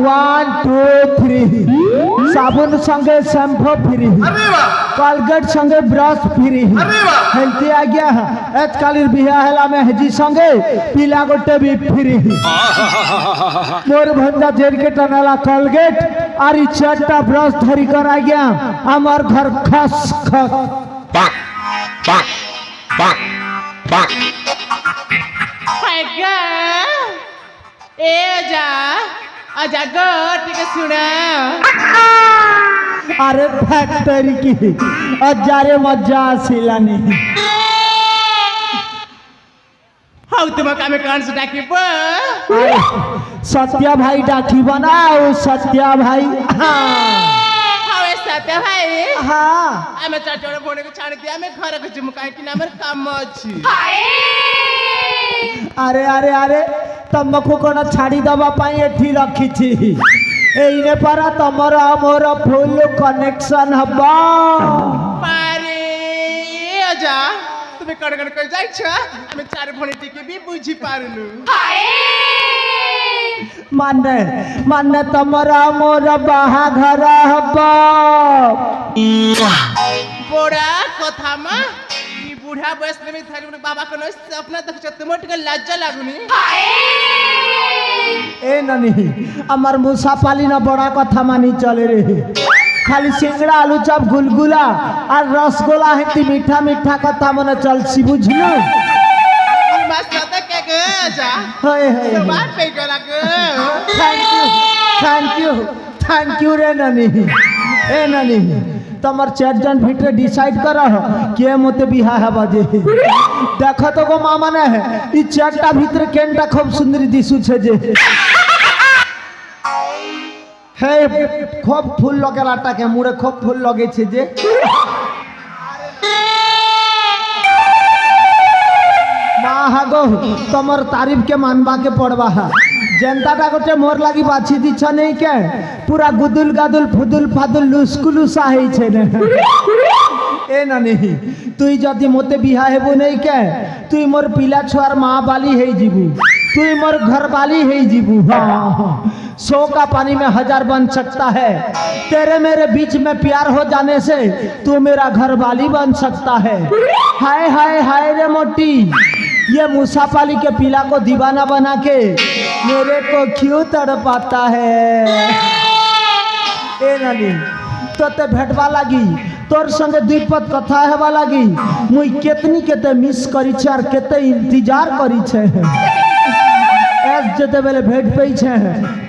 One two three साबुन संगे shampoo free Colgate संगे ब्रश फ्री हेल्थी आ गया एत कालीर बिहा हेला में हेजी संगे पीला गोटे भी फ्री मोर भंजा जेल के टनाला कोलगेट और चारटा ब्रश धरी कर आ गया हमार घर खस खस अरे फैक्टरी की अजारे मजा आसिलानी हाउ तुमक आमे कान से डाकी सत्या भाई डाकी बनाओ सत्या भाई हाउ सत्या भाई हाँ आमे चाचोड़े बोने को छाड़ दिया मैं घर को चुमकाई कि नामर काम अछि अरे अरे अरे तमको कोन छाड़ी दबा पाई एठी रखी छी एइने परा तमर मोर फुल कनेक्शन हबा पारे आजा তুমি কড়গড় কই যাইছ আমি চার ভণিটি কে भी বুঝি পারলু माने माने तमरा मोर बाहाघर हबा বড়া কথা মা ই বুড়া বয়স में थारी बाबा को न सपना देख छ तुम टिके लज्जा लागुनी ए ननी हमार मुसा पाली ना बड़ा कथा मानी चले रे खाली सिंगड़ा आलू चप गुलगुला और रसगोला हेती मीठा मीठा कथा मने चलसी बुझलो मस्त त के गे जा होय होय तो बात पे गला गे थैंक यू रे ननी ए ननी तमर चार जन भितरे डिसाइड कर के मते बिहा है बाजे देखो तो गो मामा ने ई चारटा भितरे केनटा खूब सुंदरी दिसु छे जे हे खूब फूल लगे लाटा के मुड़े खूब फूल लगे छे जे माहागो तमर तारीफ के मानबा के पड़वा जनता गोटे मोर लगी बाछी दीछ नहीं के पूरा गुदुल गादुल फुदुल फादुल लुस्कुलुसा है छे ने ए ननी तुई जदी मोते बिहा हेबो नहीं के तुई मोर पिला छुआर माँ बाली है जीबू तुई मोर घर वाली है जीबू हाँ 100 का पानी में 1000 बन सकता है तेरे मेरे बीच में प्यार हो जाने से तू मेरा घर वाली बन सकता है हाय हाय हाय रे मोटी ये मूसापाली के पीला को दीवाना बना के मेरे को क्यों तड़पाता है ए ननी तो ते भेटवा लगी तोर संगे द्विपद कथा हेबा लगी मुई केतनी केते मिस करी छे और केते इंतजार करी छे एस जते बेले भेट पई छे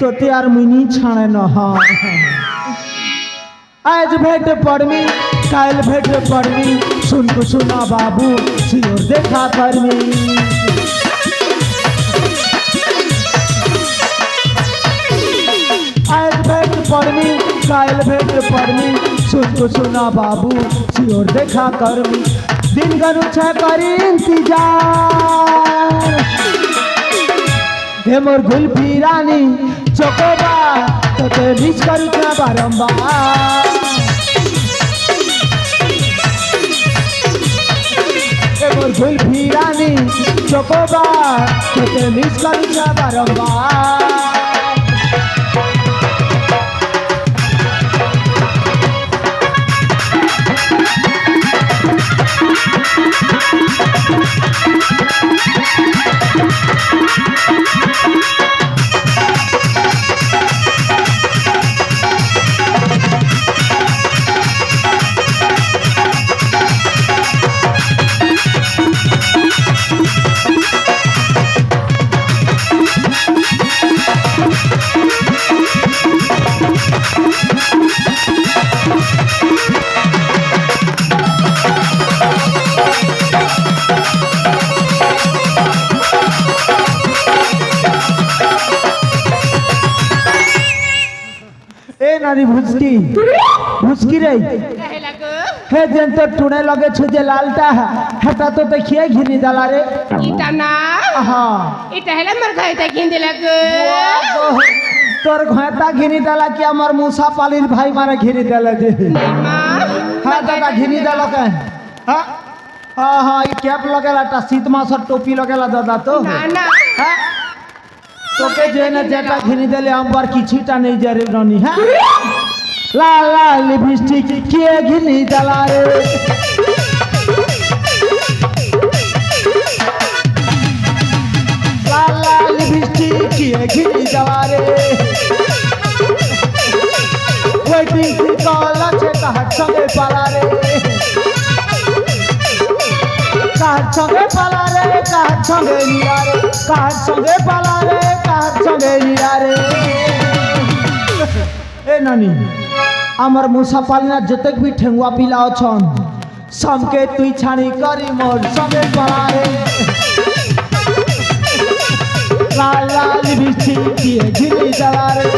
तो ते यार मुई नी छाणे न हां आज भेट पड़मी काल भेट पड़मी सुन को सुना बाबू सियोर देखा करमी आज भेट पड़मी काल भेट पड़मी सुन को सुना बाबू सियोर देखा करमी दिन गनु छे करी इंतजार हे मोर गुलफी रानी चोकोबा तो ते मिस करू छे बारंबार हे मोर गुलफी रानी चोकोबा तो ते मिस करू छे बारंबार नारी भुसकी भुसकी रे कहे लगो हे जेन तो टुने लगे छुजे लालटा हटा तो देखिए घिनी दला रे इटा ना हां इटा हेला मर गए त घिंदे लगो तोर घाटा घिनी दला कि हमर मूसा पालिर भाई मारे घिनी दला जे मां हां दादा घिनी दला के हां हां हां ई कैप लगेला ता शीत मास टोपी लगेला दादा तो ना ना हां তোকে জেনে যেটা ঘিনি দিলে আমার কিছুটা নেই যে রে রনি হ্যাঁ লাল লাল লিপস্টিক কে ঘিনি জ্বালা রে লাল লাল লিপস্টিক কে ঘিনি জ্বালা রে ওয়েটিং কি কল আছে কাহার সঙ্গে পালা রে কাহার সঙ্গে পালা রে কাহার সঙ্গে নিয়া রে কাহার সঙ্গে পালা রে কাহার সঙ্গে নিয়া রে এ নানি আমার মুসা পালিনা যেতে भी ठेंगुआ पिला छन सबके तुई छानी करी मोर सगे पाला रे लाल लाल बिछी किए घिरी जला रे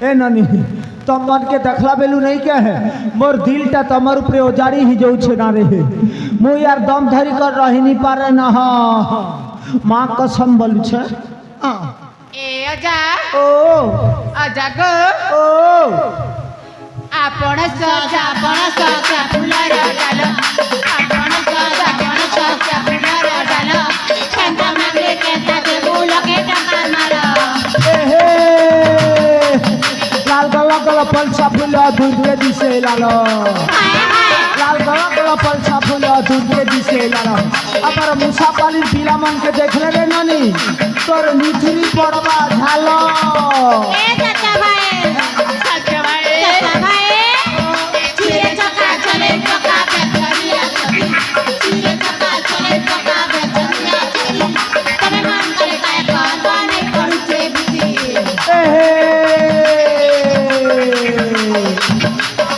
ए नानी तुम मन के देखला बेलू नहीं क्या है मोर दिलटा तमर ऊपर ओजारी ही जो छे ना रे मु यार दम धरी कर रही नहीं पारे ना माँ कसम बोलू छे ए अजा ओ अजा गो ओ आपण सजा फुलर डाल आपण सजा फुलर डाल केंता मागे केंता के फूल के टका मारो ए हे लाल गला गला पलसा फूल दूर के दिसे लालो लाल गला गला पलसा फूल दूर के दिसे लालो अपर मुसा पाली पीला मन के देखले रे नानी तोर निथुरी पड़वा झालो ए चाचा भाई चिरे चका चले चका बेचरिया चिरे चका चले चका बेचरिया तमे मन करे काय काने करछे बिती ए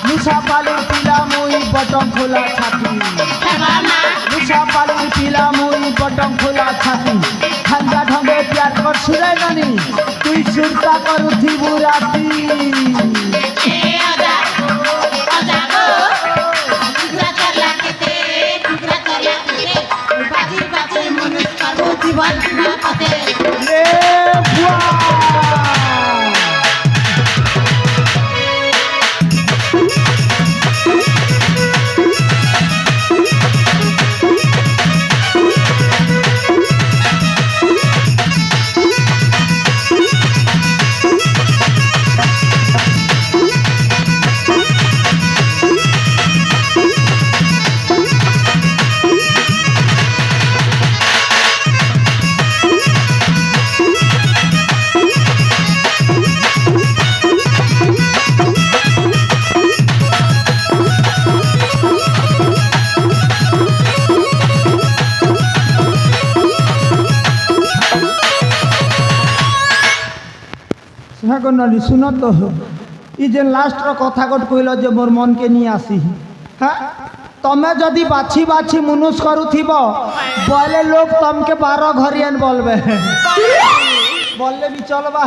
मुसा पाली पीला मुई बटन खोला छाती बाबा मुसा पाली पीला मुई बटन खोला छाती ठंडा ढंगे प्यार कर सुरे नानी तुई सुरता करू थी बुराती ए अजा गो टुकड़ा कर लाके बाजी बाजी मनुष्य करू जीवन ना पते रे बुआ হ্যাঁ নানি শুনো তো ই যে লাস্টর কথা গোট কইল যে মোর মনকে নিয়ে আসি হ্যাঁ তুমি যদি বাছি বাছি মুনুষ করুথিব বলে লোক তমকে 12 ঘরিয়ান বলবে বললে বি চলবা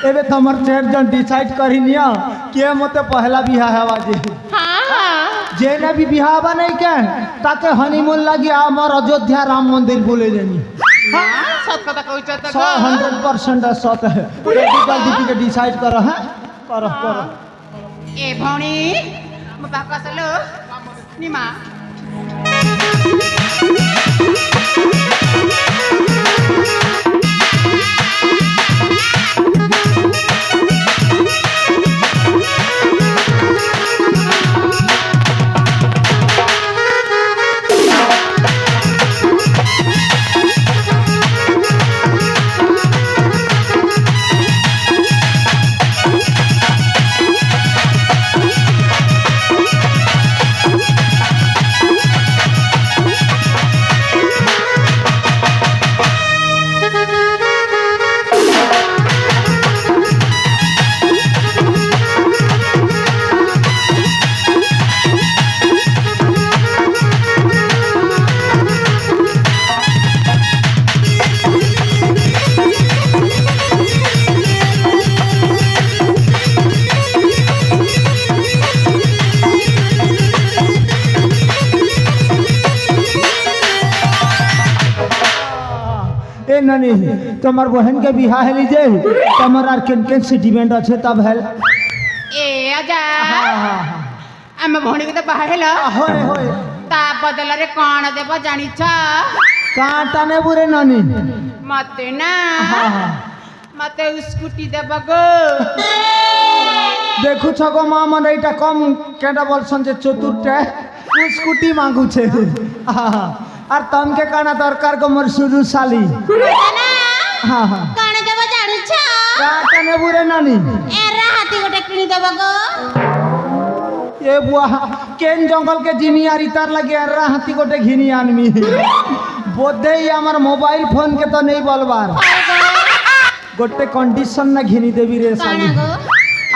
এবে তোমার চারজন ডিসাইড করি নিয়া কে মতে পহলা বিয়া হওয়া যে যে না বি বিয়া হবা নাই কে তাকে হনিমুন লাগি আমার অযোধ্যা রাম মন্দির বলে জানি सत कथा कहिछ त 100% सत है जल्दी के डिसाइड करो हैं करो करो ए भौणी म बापा सलो निमा ए नानी तुम्हार बहन के बिहा हेली जे तुम्हार आर केन केन सेंटिमेंट अच्छे तब हेल ए अजा हाँ हाँ आम भौणी के तो बाहर हेलो होय होय ता बदल रे कौन देव जानी छ कांटा ने बुरे नानी मते ना हाँ हाँ मते स्कूटी देव गो देखु छगो माँ मन एटा कम केटा बोलसन जे चतुर्टे उ स्कूटी मांगू छे আর তমকে কানা দরকার গো মোর শুরু শালি ना হ্যাঁ হ্যাঁ कौन देव जानी छ কাটা নেবু রে নানি एरा हाथी गोटे किनी देव गो এ বুয়া কেন জঙ্গলকে জিনিয়ারি তার লাগে আর হাতি গোটে ঘিনি আনমি বোধেই আমার মোবাইল ফোন কে তো নেই বলবার গোটে কন্ডিশন না ঘিনি দেবি রে শালি कौन गो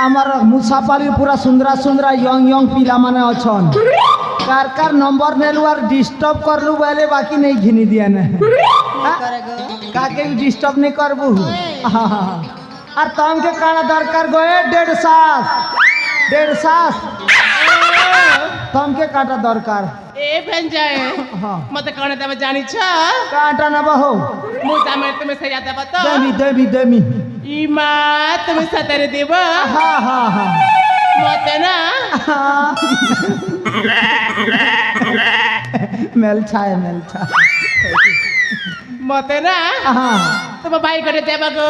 আমার মুসাপালির পুরা সুন্দরা সুন্দরা ইয়ং পিলা মানে অছন কার কার নম্বর নেলু আর ডিস্টার্ব করলু বলে বাকি নেই ঘিনি দিয়া না करे गो কাকে ডিস্টার্ব নেই করবু আর তমকে কানা দরকার গো 1.5 শ্বাস তমকে কাটা দরকার ए भंजाए हाँ मते कौन देव जानी छ কাটা নেব হো मुझा में तुम्हें सजा देव तो দেমি इमा तुम्हें सतरे देव হ্যাঁ হ্যাঁ হ্যাঁ मते ना মেল ছায় मते ना হ্যাঁ तुम भाई करे देव गो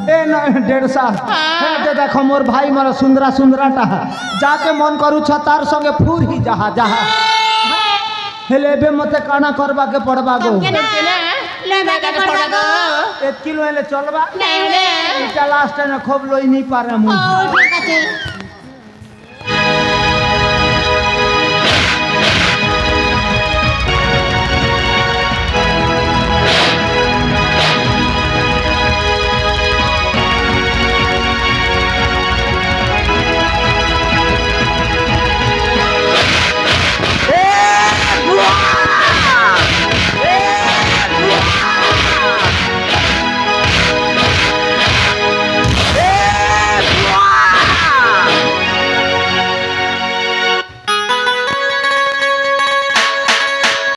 এ না 1.5 হ্যাঁ। দেখো মোর ভাই মোর সুন্দরা সুন্দরাটা যাকে মন করুছ তার সঙ্গে ফুরহি যাহা হেলে এবে মতে কানা করবাকে পড়বা গো तमके ना ना लेबा के पड़बा गो 1 কিলো এলে চলবা नहीं ले এটা লাস্ট না খুব লই নি পারে মু ओ ठीक আছে